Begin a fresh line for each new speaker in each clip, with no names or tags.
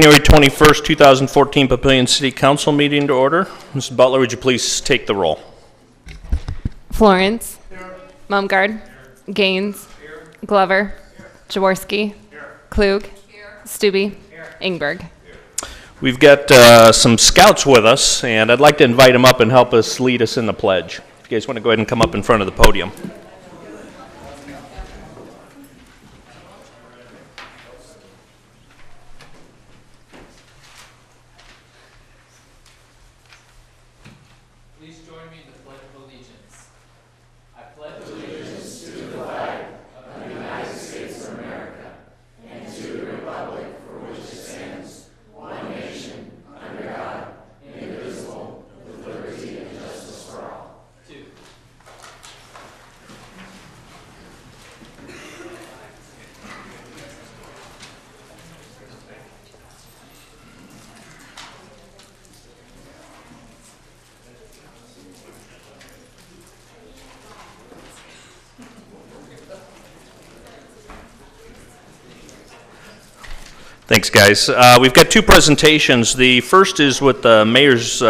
January 21st, 2014 Papillion City Council meeting to order. Mrs. Butler, would you please take the roll?
Florence. Here. Mumgard. Here. Gaines. Here. Glover. Here. Jaworski. Here. Klug. Here. Stubbe. Here. Ingberg.
We've got some scouts with us, and I'd like to invite them up and help us lead us in the pledge. If you guys want to go ahead and come up in front of the podium.
Please join me in the Pledge of Allegiance. I pledge allegiance to the flag of the United States of America and to the republic for which it stands, one nation, under God, indivisible, with liberty and justice for all. Two.
Thanks, guys. We've got two presentations. The first is with the Mayor's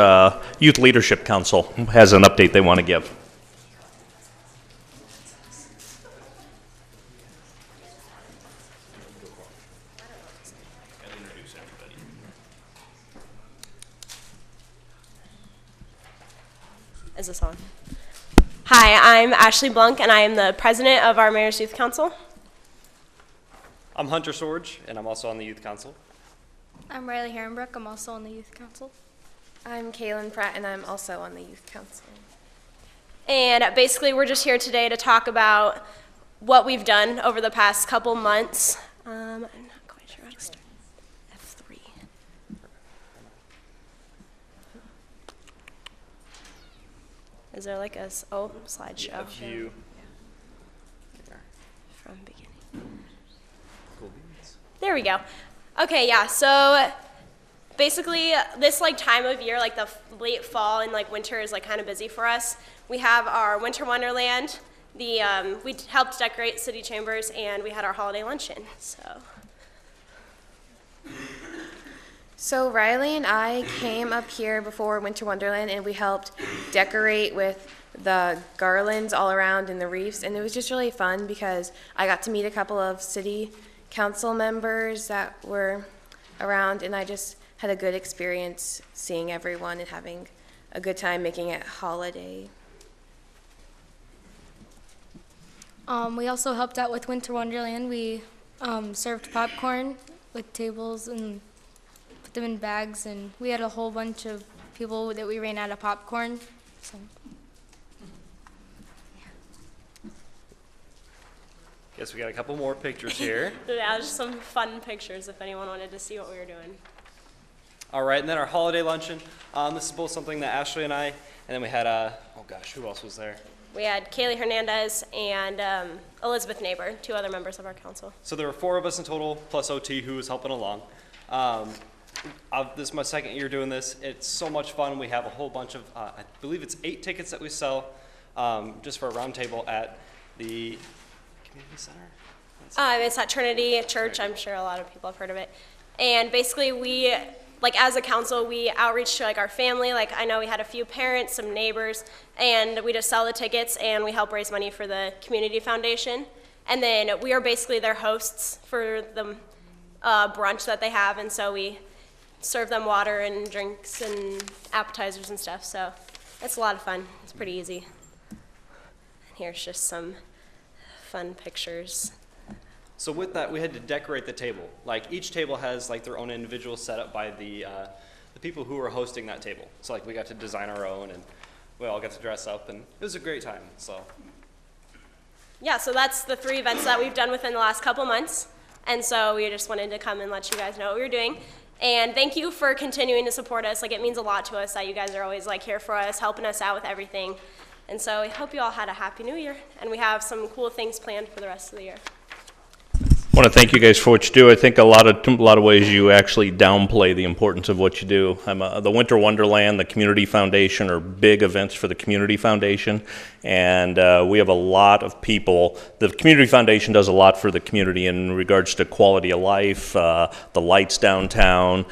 Youth Leadership Council, who has an update they want to give.
Is this on? Hi, I'm Ashley Blunk, and I am the president of our Mayor's Youth Council.
I'm Hunter Sorge, and I'm also on the Youth Council.
I'm Riley Herrenbrook. I'm also on the Youth Council.
I'm Kaylin Pratt, and I'm also on the Youth Council.
And basically, we're just here today to talk about what we've done over the past couple months. I'm not quite sure how to start. F3. Is there like a slideshow?
A few.
From beginning. There we go. Okay, yeah, so basically this time of year, like the late fall and winter is kind of busy for us. We have our Winter Wonderland, we helped decorate city chambers, and we had our holiday luncheon,
So Riley and I came up here before Winter Wonderland, and we helped decorate with the garlands all around and the wreaths, and it was just really fun because I got to meet a couple of city council members that were around, and I just had a good experience seeing everyone and having a good time making it holiday.
We also helped out with Winter Wonderland. We served popcorn with tables and put them in bags, and we had a whole bunch of people that we ran out of popcorn. So.
Guess we got a couple more pictures here.
Yeah, just some fun pictures if anyone wanted to see what we were doing.
All right, and then our holiday luncheon. This is both something that Ashley and I, and then we had, oh gosh, who else was there?
We had Kaylee Hernandez and Elizabeth Neighbor, two other members of our council.
So there were 4 of us in total, plus OT who was helping along. This is my second year doing this. It's so much fun. We have a whole bunch of, I believe it's 8 tickets that we sell just for a round table at the Community Center?
It's at Trinity Church. I'm sure a lot of people have heard of it. And basically we, as a council, we outreach to our family. I know we had a few parents, some neighbors, and we just sell the tickets and we help raise money for the community foundation. And then we are basically their hosts for the brunch that they have, and so we serve them water and drinks and appetizers and stuff. So it's a lot of fun. It's pretty easy. And here's just some fun pictures.
So with that, we had to decorate the table. Each table has their own individual setup by the people who were hosting that table. So we got to design our own, and we all got to dress up, and it was a great time. So
yeah, so that's the 3 events that we've done within the last couple months, and so we just wanted to come and let you guys know what we were doing. And thank you for continuing to support us. It means a lot to us that you guys are always here for us, helping us out with everything. And so we hope you all had a happy new year, and we have some cool things planned for the rest of the year.
I want to thank you guys for what you do. I think a lot of ways you actually downplay the importance of what you do. The Winter Wonderland, the Community Foundation are big events for the Community Foundation, And we have a lot of people. The Community Foundation does a lot for the community in regards to quality of life, the lights downtown.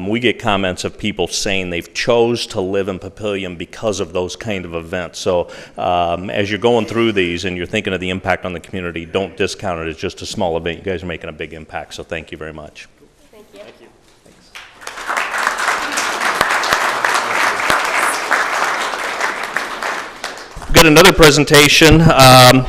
We get comments of people saying they've chose to live in Papillion because of those kind of events. So as you're going through these and you're thinking of the impact on the community, don't discount it as just a small event. You guys are making a big impact, so thank you very much.
Thank you.
Thank you.
We've got another presentation.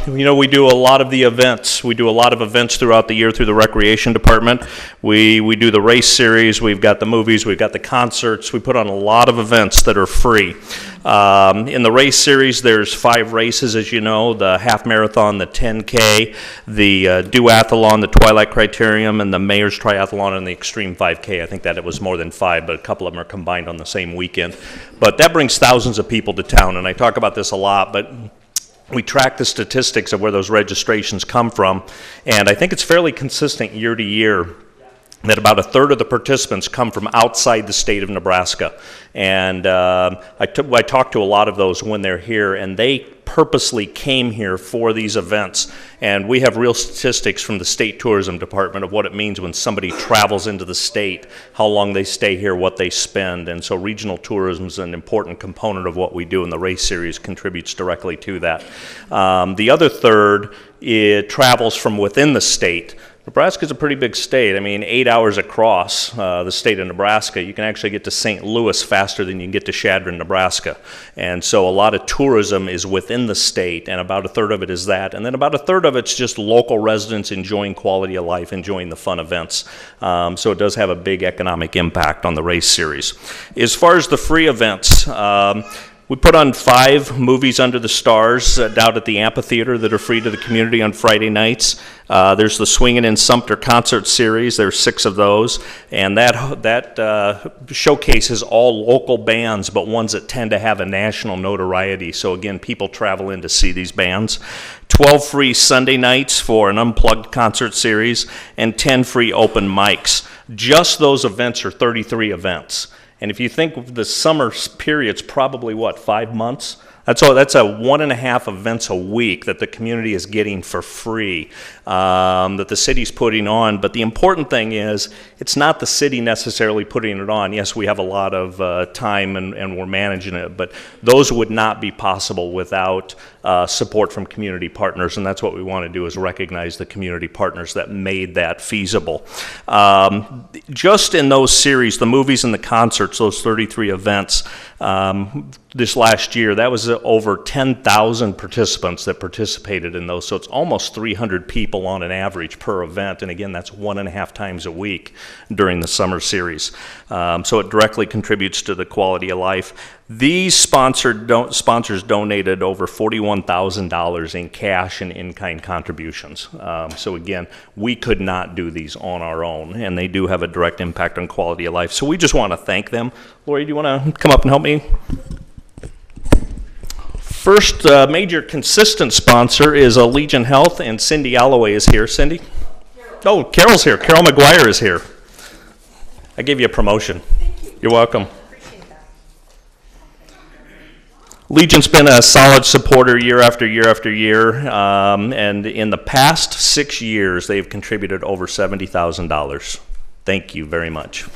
You know, we do a lot of the events. We do a lot of events throughout the year through the Recreation Department. We do the race series, we've got the movies, we've got the concerts. We put on a lot of events that are free. In the race series, there's 5 races, as you know, the half marathon, the 10K, the duathlon, the Twilight Criterium, and the Mayor's Triathlon, and the Extreme 5K. I think that it was more than 5, but a couple of them are combined on the same weekend. But that brings thousands of people to town, and I talk about this a lot, but we track the statistics of where those registrations come from, and I think it's fairly consistent year to year that about a third of the participants come from outside the state of Nebraska. And I talked to a lot of those when they're here, and they purposely came here for these events. And we have real statistics from the State Tourism Department of what it means when somebody travels into the state, how long they stay here, what they spend. And so regional tourism is an important component of what we do, and the race series contributes directly to that. The other third, it travels from within the state. Nebraska's a pretty big state. I mean, 8 hours across the state of Nebraska, you can actually get to St. Louis faster than you can get to Chadron, Nebraska. And so a lot of tourism is within the state, and about a third of it is that. And then about a third of it's just local residents enjoying quality of life, enjoying the fun events. So it does have a big economic impact on the race series. As far as the free events, we put on 5 movies under the stars down at the amphitheater that are free to the community on Friday nights. There's the Swingin' in Sumter concert series. There's 6 of those, and that showcases all local bands, but ones that tend to have a national notoriety. So again, people travel in to see these bands. 12 free Sunday nights for an unplugged concert series, and 10 free open mics. Just those events are 33 events. And if you think of the summer period's probably, what, 5 months? That's a 1.5 events a week that the community is getting for free, that the city's putting on. But the important thing is, it's not the city necessarily putting it on. Yes, we have a lot of time and we're managing it, but those would not be possible without support from community partners, and that's what we want to do, is recognize the community partners that made that feasible. Just in those series, the movies and the concerts, those 33 events, this last year, that was over 10,000 participants that participated in those, so it's almost 300 people on an average per event, and again, that's 1.5 times a week during the summer series. So it directly contributes to the quality of life. These sponsors donated over $41,000 in cash and in-kind contributions. So again, we could not do these on our own, and they do have a direct impact on quality of life. So we just want to thank them. Lori, do you want to come up and help me? First major consistent sponsor is Allegiant Health, and Cindy Alloway is here. Cindy? Oh, Carol's here. Carol McGuire is here. I gave you a promotion. Thank you. You're welcome. Legion's been a solid supporter year after year after year, and in the past 6 years, they've contributed over $70,000. Thank you very much.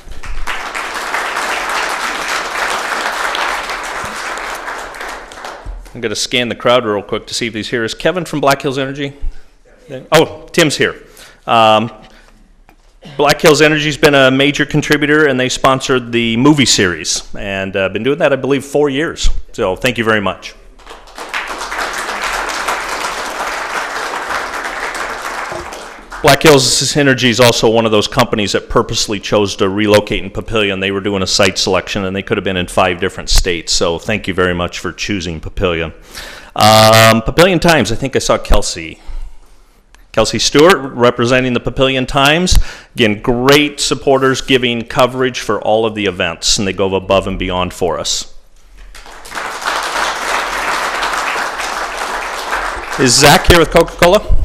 I'm going to scan the crowd real quick to see if he's here. Is Kevin from Black Hills Energy? Oh, Tim's here. Black Hills Energy's been a major contributor, and they sponsored the movie series, and been doing that, I believe, 4 years. So thank you very much. Black Hills Energy is also one of those companies that purposely chose to relocate in Papillion. They were doing a site selection, and they could have been in 5 different states. So thank you very much for choosing Papillion. Papillion Times, I think I saw Kelsey Stewart representing the Papillion Times. Again, great supporters giving coverage for all of the events, and they go above and beyond for us. Is Zach here with Coca-Cola?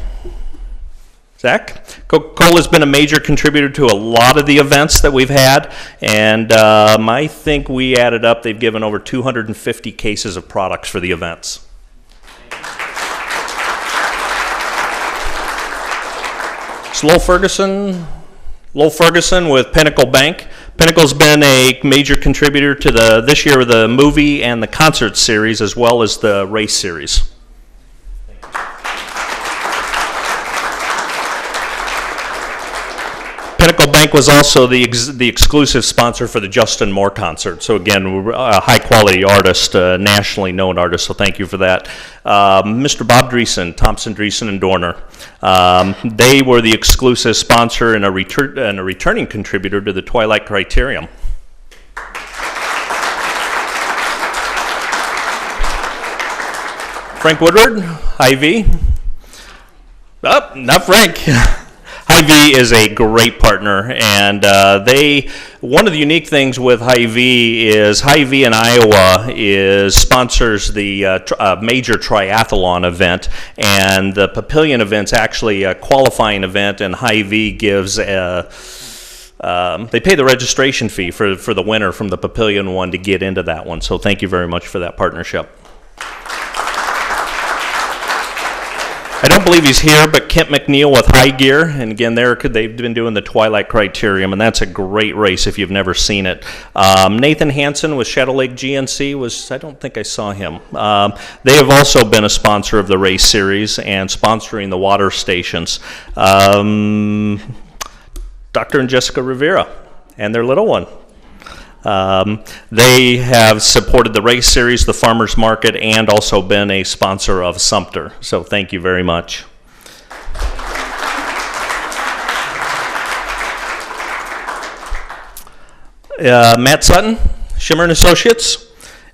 Zach? Coca-Cola has been a major contributor to a lot of the events that we've had, and I think we added up, they've given over 250 cases of products for the events. It's Lowell Ferguson with Pinnacle Bank. Pinnacle's been a major contributor to this year the movie and the concert series, as well as the race series. Pinnacle Bank was also the exclusive sponsor for the Justin Moore concert. So again, we're a high-quality artist, nationally known artist, so thank you for that. Mr. Bob Dreesen, Thompson, Dreesen, and Dorner. They were the exclusive sponsor and a returning contributor to the Twilight Criterium. Frank Woodward, Hy-Vee. Oh, not Frank. Hy-Vee is a great partner, and one of the unique things with Hy-Vee is Hy-Vee in Iowa sponsors the major triathlon event, and the Papillion event's actually a qualifying event, and Hy-Vee gives they pay the registration fee for the winner from the Papillion one to get into that one. So thank you very much for that partnership. I don't believe he's here, but Kent McNeil with High Gear, and again, they've been doing the Twilight Criterium, and that's a great race if you've never seen it. Nathan Hansen with Shadow Lake GNC I don't think I saw him. They have also been a sponsor of the race series and sponsoring the water stations. Dr. and Jessica Rivera and their little one. They have supported the race series, the farmers market, and also been a sponsor of Sumter. So thank you very much. Matt Sutton, Shimmer and Associates.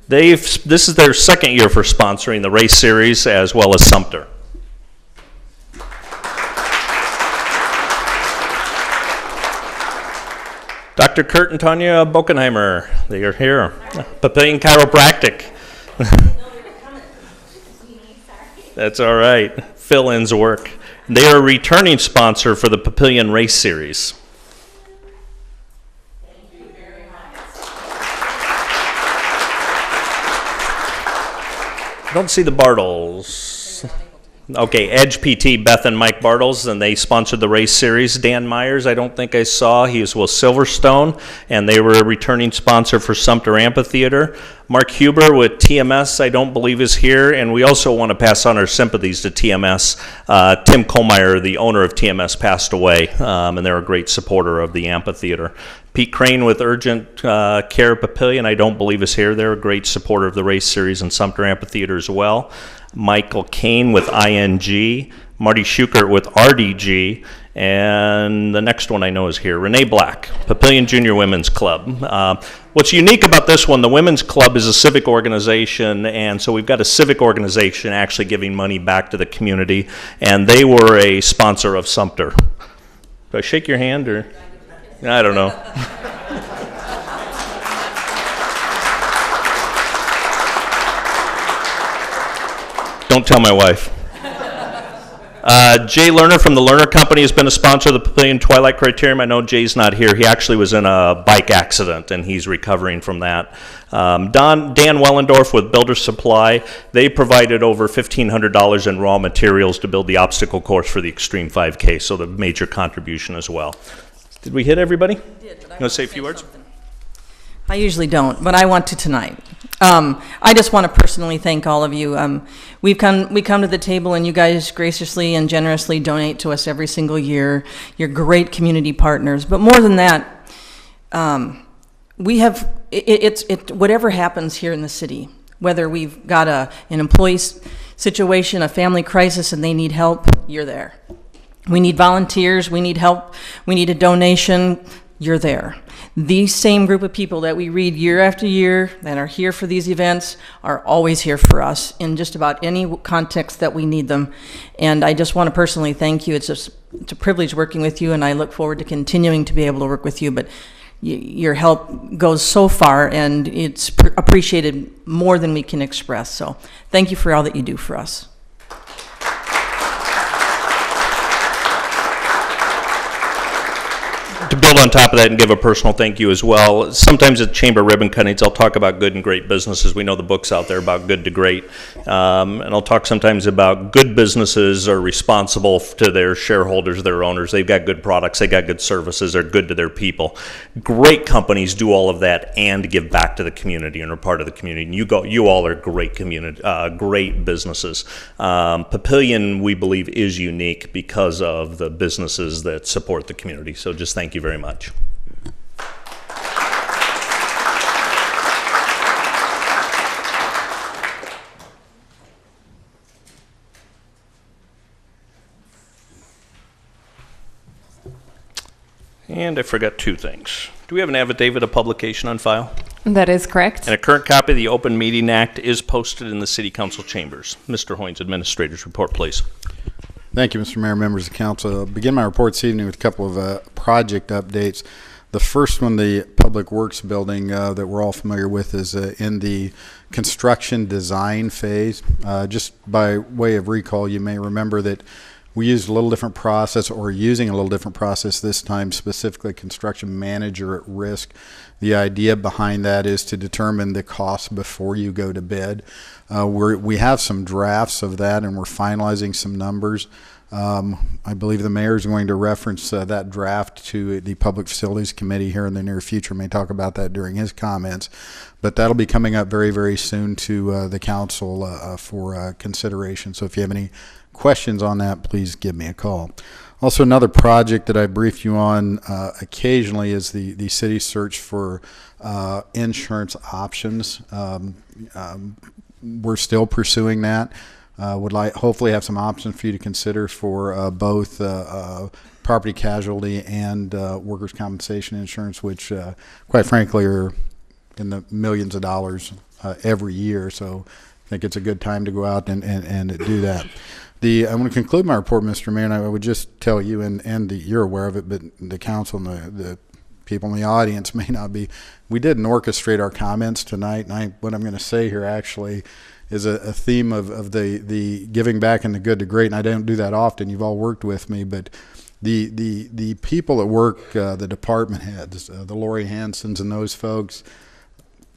This is their second year for sponsoring the race series as well as Sumter. Dr. Kurt and Tanya Bokenheimer, they are here. Papillion Chiropractic. That's all right. Fill-ins work. They are a returning sponsor for the Papillion Race Series. Thank you very much. I don't see the Bartles. Okay, Edge PT, Beth and Mike Bartles, and they sponsored the race series. Dan Myers, I don't think I saw. He was with Silverstone, and they were a returning sponsor for Sumter Amphitheater. Mark Huber with TMS, I don't believe is here, and we also want to pass on our sympathies to TMS. Tim Kohlmeyer, the owner of TMS, passed away, and they're a great supporter of the amphitheater. Pete Crane with Urgent Care Papillion, I don't believe is here. They're a great supporter of the race series and Sumter Amphitheater as well. Michael Kane with ING, Marty Schukert with RDG, and the next one I know is here, Renee Black, Papillion Junior Women's Club. What's unique about this one, the Women's Club is a civic organization, and so we've got a civic organization actually giving money back to the community, and they were a sponsor of Sumter. Do I shake your hand, or? I don't know. Don't tell my wife. Jay Lerner from the Lerner Company has been a sponsor of the Papillion Twilight Criterium. I know Jay's not here. He actually was in a bike accident, and he's recovering from that. Dan Wellendorf with Builder Supply. They provided over $1,500 in raw materials to build the obstacle course for the Extreme 5K, so the major contribution as well. Did we hit everybody?
We did, but I
want to say a few words?
Something. I usually don't, but I want to tonight. I just want to personally thank all of you. We come to the table, and you guys graciously and generously donate to us every single year. You're great community partners. But more than that, we have whatever happens here in the city, whether we've got an employee situation, a family crisis, and they need help, you're there. We need volunteers. We need help. We need a donation. You're there. These same group of people that we read year after year that are here for these events are always here for us in just about any context that we need them. And I just want to personally thank you. It's a privilege working with you, and I look forward to continuing to be able to work with you. But your help goes so far, and it's appreciated more than we can express. So thank you for all that you do for us.
To build on top of that and give a personal thank you as well. Sometimes at Chamber ribbon cuttings, I'll talk about good and great businesses. We know the books out there about good to great. And I'll talk sometimes about good businesses are responsible to their shareholders, their owners. They've got good products, they got good services, they're good to their people. Great companies do all of that and give back to the community and are part of the community. And you all are great community, great businesses. Papillion, we believe, is unique because of the businesses that support the community. So just thank you very much. And I forgot two things. Do we have an affidavit of publication on file?
That is correct.
And a current copy of the Open Meeting Act is posted in the City Council chambers. Mr. Hoynes, Administrator's report, please.
Thank you, Mr. Mayor, members of council. I'll begin my report this evening with a couple of project updates. The first one, the Public Works building that we're all familiar with, is in the construction design phase. Just by way of recall, you may remember that we used a little different process, or using a little different process this time, specifically construction manager at risk. The idea behind that is to determine the cost before you go to bid. We have some drafts of that, and we're finalizing some numbers. I believe the mayor is going to reference that draft to the Public Facilities Committee here in the near future. May talk about that during his comments, but that'll be coming up very, very soon to the council for consideration. So if you have any questions on that, please give me a call. Also, another project that I brief you on occasionally is the city's search for insurance options. We're still pursuing that. Would hopefully have some options for you to consider for both property casualty and workers' compensation insurance, which quite frankly are in the millions of dollars every year. So I think it's a good time to go out and do that. I'm going to conclude my report, Mr. Mayor, and I would just tell you, and you're aware of it, but the council and the people in the audience may not be. We didn't orchestrate our comments tonight, and what I'm going to say here actually is a theme of the giving back and the good to great, and I don't do that often. You've all worked with me, but the people that work, the department heads, the Lori Hansons and those folks,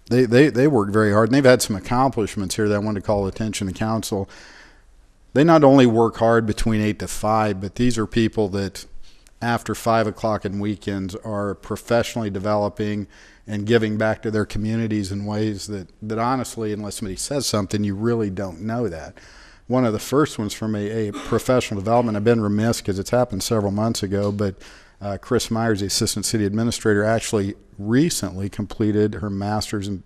they work very hard, and they've had some accomplishments here that I wanted to call attention to council. They not only work hard between 8 to 5, but these are people that after 5 o'clock and weekends are professionally developing and giving back to their communities in ways that honestly, unless somebody says something, you really don't know that. One of the first ones from a professional development, I've been remiss because it's happened several months ago, but Chris Myers, the Assistant City Administrator, actually recently completed her Master's in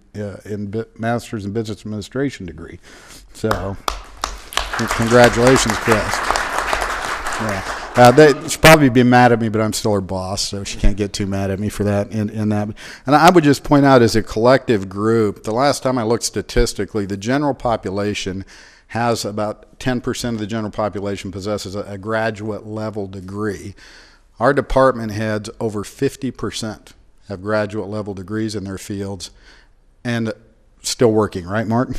Business Administration degree. So congratulations, Chris. Yeah. She'll probably be mad at me, but I'm still her boss, so she can't get too mad at me for that. In that, and I would just point out, as a collective group, the last time I looked statistically, the general population has about 10% of the general population possesses a graduate level degree. Our department heads, over 50%, have graduate level degrees in their fields, and still working, right, Mark?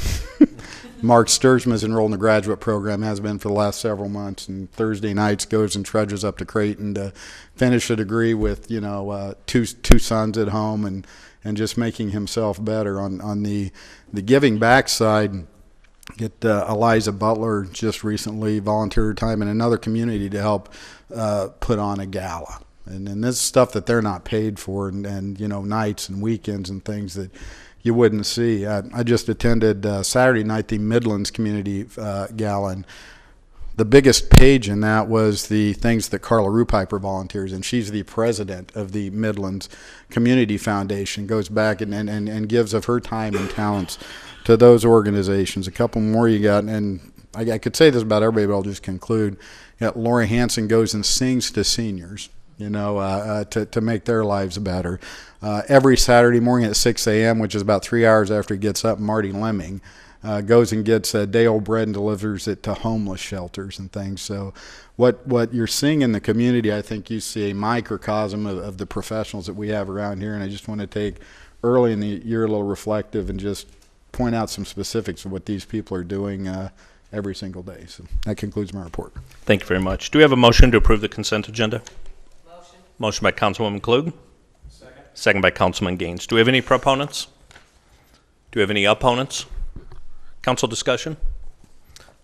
Mark Sturzman is enrolled in the graduate program, has been for the last several months, and Thursday nights goes and trudges up to Creighton to finish a degree with, two sons at home, and just making himself better. On the giving back side, get Eliza Butler just recently volunteered her time in another community to help put on a gala. And this is stuff that they're not paid for, and nights and weekends and things that you wouldn't see. I just attended Saturday night the Midlands Community Gala, and the biggest page in that was the things that Carla Rupiper volunteers, and she's the president of the Midlands Community Foundation, goes back and gives of her time and talents to those organizations. A couple more you got, and I could say this about everybody, but I'll just conclude. Lori Hanson goes and sings to seniors, to make their lives better. Every Saturday morning at 6 a.m., which is about 3 hours after he gets up, Marty Lemming goes and gets day-old bread and delivers it to homeless shelters and things. So what you're seeing in the community, I think you see a microcosm of the professionals that we have around here, and I just want to take early in the year a little reflective and just point out some specifics of what these people are doing every single day. So that concludes my report.
Thank you very much. Do we have a motion to approve the consent agenda?
Motion.
Motion by Councilwoman Klug. Second by Councilman Gaines. Do we have any proponents? Do we have any opponents? Council discussion?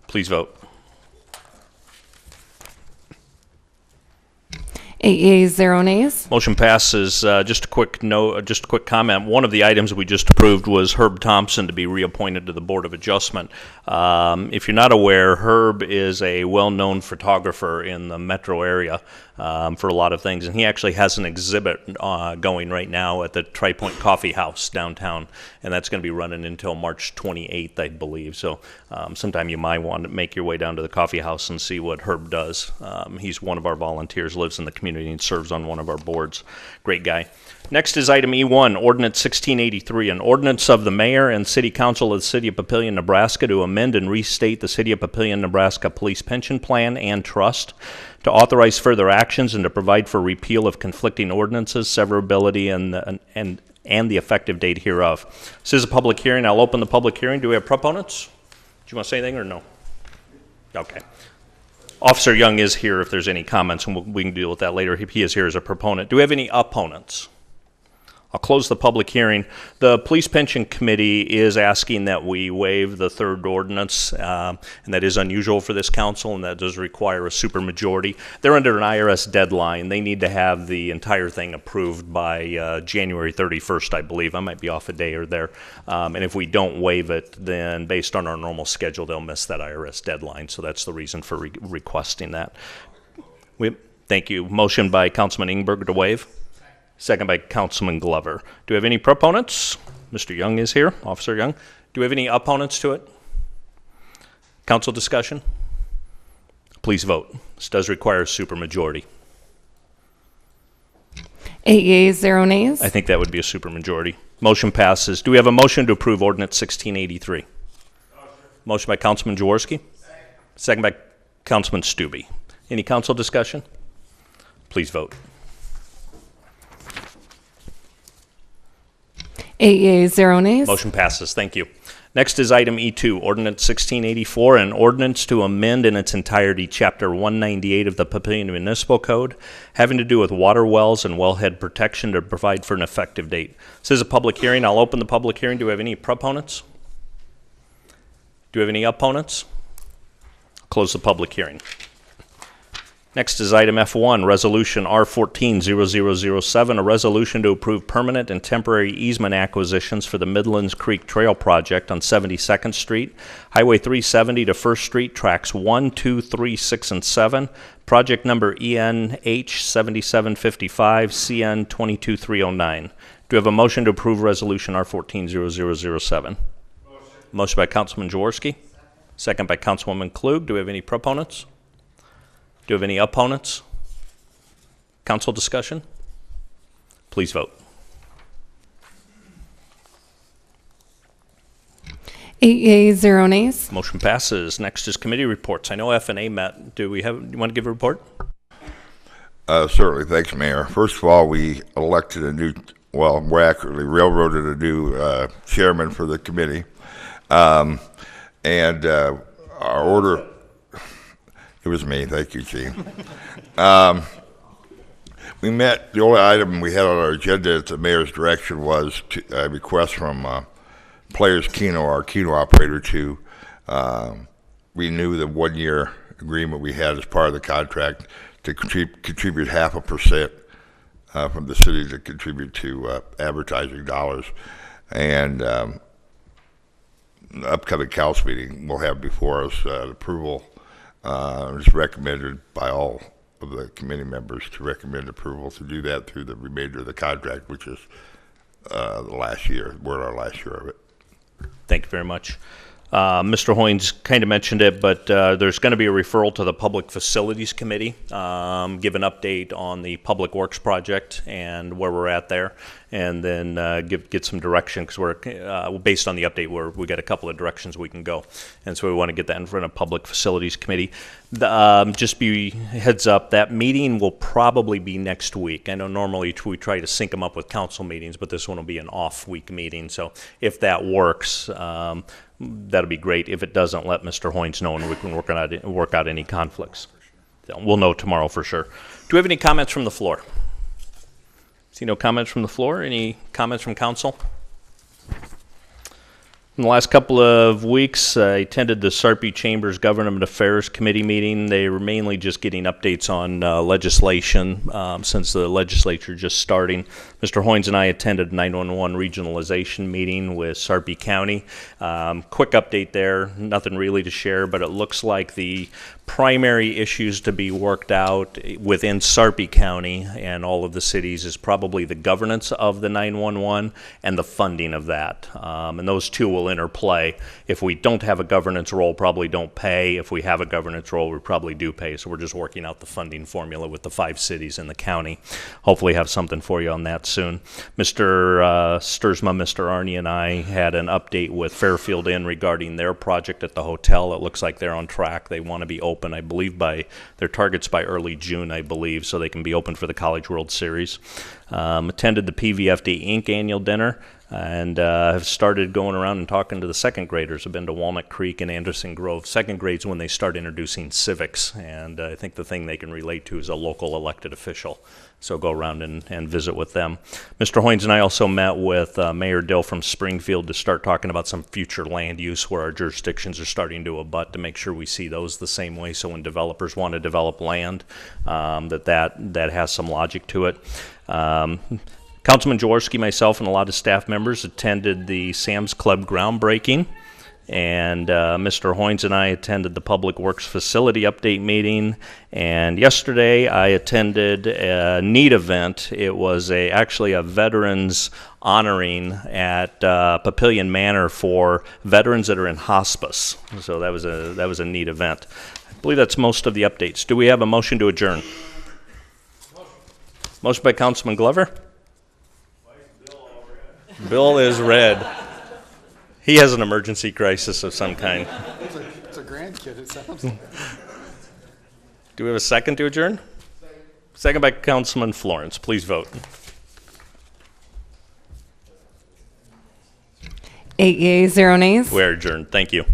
Please vote.
8 yeas, 0 nays.
Motion passes. Just a quick note, just a quick comment. One of the items we just approved was Herb Thompson to be reappointed to the Board of Adjustment. If you're not aware, Herb is a well-known photographer in the metro area for a lot of things, and he actually has an exhibit going right now at the Tri-Point Coffee House downtown, and that's going to be running until March 28th, I believe. So sometime you might want to make your way down to the coffee house and see what Herb does. He's one of our volunteers, lives in the community, and serves on one of our boards. Great guy. Next is item E1, Ordinance 1683, an ordinance of the Mayor and City Council of the City of Papillion, Nebraska to amend and restate the City of Papillion, Nebraska Police Pension Plan and Trust, to authorize further actions and to provide for repeal of conflicting ordinances, severability, and the effective date hereof. This is a public hearing. I'll open the public hearing. Do we have proponents? Do you want to say anything or no? Okay. Officer Young is here if there's any comments, and we can deal with that later. He is here as a proponent. Do we have any opponents? I'll close the public hearing. The Police Pension Committee is asking that we waive the third ordinance, and that is unusual for this council, and that does require a supermajority. They're under an IRS deadline. They need to have the entire thing approved by January 31st, I believe. I might be off a day or there. And if we don't waive it, then based on our normal schedule, they'll miss that IRS deadline. So that's the reason for requesting that. Thank you. Motion by Councilman Ingberg to waive. Second by Councilman Glover. Do we have any proponents? Mr. Young is here, Officer Young. Do we have any opponents to it? Council discussion? Please vote. This does require a supermajority.
8 yeas, 0 nays.
I think that would be a supermajority. Motion passes. Do we have a motion to approve Ordinance 1683? Motion by Councilman Jaworski. Second by Councilman Stubbe. Any council discussion? Please vote.
8 yeas, 0 nays.
Motion passes. Thank you. Next is item E2, Ordinance 1684, an ordinance to amend in its entirety Chapter 198 of the Papillion Municipal Code, having to do with water wells and wellhead protection to provide for an effective date. This is a public hearing. I'll open the public hearing. Do we have any proponents? Do we have any opponents? Close the public hearing. Next is item F1, Resolution R14-0007, a resolution to approve permanent and temporary easement acquisitions for the Midlands Creek Trail Project on 72nd Street, Highway 370 to 1st Street, tracks 1, 2, 3, 6, and 7, project number ENH 7755, CN 22309. Do we have a motion to approve Resolution R14-0007? Motion by Councilman Jaworski. Second by Councilwoman Klug. Do we have any proponents? Do you have any opponents? Council discussion? Please vote.
8 yeas, 0 nays.
Motion passes. Next is committee reports. I know F&A met. Do you want to give a report?
Certainly. Thanks, Mayor. First of all, we elected a new, well, more accurately, railroaded a new chairman for the committee. Our order... It was me. Thank you, Gene. We met, the only item we had on our agenda at the mayor's direction was a request from Players Keno, our Keno operator, to renew the one-year agreement we had as part of the contract to contribute 0.5% from the city to contribute to advertising dollars. And the upcoming council meeting will have before us approval. It's recommended by all of the committee members to recommend approval to do that through the remainder of the contract, which is the last year. We're in our last year of it.
Thank you very much. Mr. Hoynes kind of mentioned it, but there's going to be a referral to the Public Facilities Committee, give an update on the Public Works project and where we're at there, and then get some direction, because we're based on the update we got a couple of directions we can go, and so we want to get that in front of Public Facilities Committee. Just be heads up, that meeting will probably be next week. I know normally we try to sync them up with council meetings, but this one will be an off-week meeting, so if that works, that'll be great. If it doesn't, let Mr. Hoynes know, and we can work out any conflicts. So we'll know tomorrow for sure. Do we have any comments from the floor? See no comments from the floor. Any comments from council? In the last couple of weeks, I attended the Sarpy Chamber's Government Affairs Committee meeting. They were mainly just getting updates on legislation since the legislature just starting. Mr. Hoynes and I attended 911 regionalization meeting with Sarpy County. Quick update there, nothing really to share, but it looks like the primary issues to be worked out within Sarpy County and all of the cities is probably the governance of the 911 and the funding of that. And those two will interplay. If we don't have a governance role, probably don't pay. If we have a governance role, we probably do pay. So we're just working out the funding formula with the 5 cities in the county. Hopefully have something for you on that soon. Mr. Sturzma, Mr. Arney, and I had an update with Fairfield Inn regarding their project at the hotel. It looks like they're on track. They want to be open, I believe, by their targets by early June, I believe, so they can be open for the College World Series. Attended the PVFD Inc. annual dinner and have started going around and talking to the second graders. I've been to Walnut Creek and Anderson Grove. Second grade's when they start introducing civics, and I think the thing they can relate to is a local elected official. So go around and visit with them. Mr. Hoynes and I also met with Mayor Dill from Springfield to start talking about some future land use where our jurisdictions are starting to abut, to make sure we see those the same way. So when developers want to develop land, that has some logic to it. Councilman Jaworski, myself, and a lot of staff members attended the Sam's Club groundbreaking, and Mr. Hoynes and I attended the Public Works Facility Update meeting, and yesterday I attended a neat event. It was actually a veterans honoring at Papillion Manor for veterans that are in hospice, so that was a neat event. I believe that's most of the updates. Do we have a motion to adjourn? Motion by Councilman Glover. Bill is red. He has an emergency crisis of some kind.
It's a grandkid, it sounds like.
Do we have a second to adjourn? Second by Councilman Florence. Please vote.
8 yeas, 0 nays.
We're adjourned. Thank you.